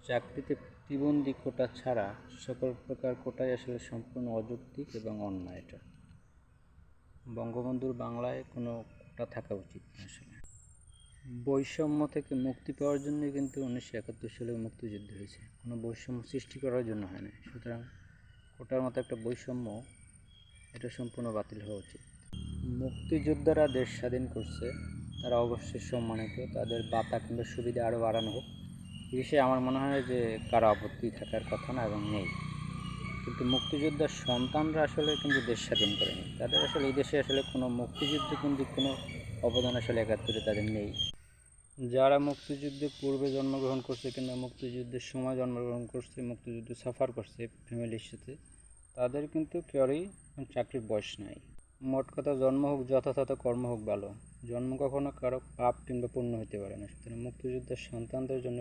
চাকরিতে প্রতিবন্ধী কোটা ছাড়া সকল প্রকার কোটাই আসলে সম্পূর্ণ অযৌক্তিক এবং অন্যায়। এটা বঙ্গবন্ধুর বাংলায় কোনো কোটা থাকা উচিত না। আসলে বৈষম্য থেকে মুক্তি পাওয়ার জন্যই কিন্তু 1971 সালে মুক্তিযুদ্ধ হয়েছে, কোনো বৈষম্য সৃষ্টি করার জন্য হয় না। সুতরাং কোটার মতো একটা বৈষম্য এটা সম্পূর্ণ বাতিল হওয়া উচিত। মুক্তিযোদ্ধারা দেশ স্বাধীন করছে, তারা অবশ্যই সম্মানিত, তাদের ভাতা কিংবা সুবিধা আরও বাড়ানো হোক, এই বিষয়ে আমার মনে হয় যে কারো আপত্তি থাকার কথা না এবং নেই। কিন্তু মুক্তিযোদ্ধার সন্তানরা আসলে কিন্তু দেশ স্বাধীন করেনি, তাদের আসলে এই দেশে আসলে কোনো মুক্তিযুদ্ধ কিন্তু কোনো অবদান আসলে 71-এ তাদের নেই। যারা মুক্তিযুদ্ধের পূর্বে জন্মগ্রহণ করছে কিংবা মুক্তিযুদ্ধের সময় জন্মগ্রহণ করছে, মুক্তিযুদ্ধ সাফার করছে ফ্যামিলির সাথে, তাদের কিন্তু কেউই চাকরির বয়স নাই। মোট কথা, জন্ম হোক যথাযথ, কর্ম হোক ভালো। জন্ম কখনো কারো পাপ কিংবা পুণ্য হতে পারে না। সুতরাং মুক্তিযুদ্ধের সন্তানদের জন্য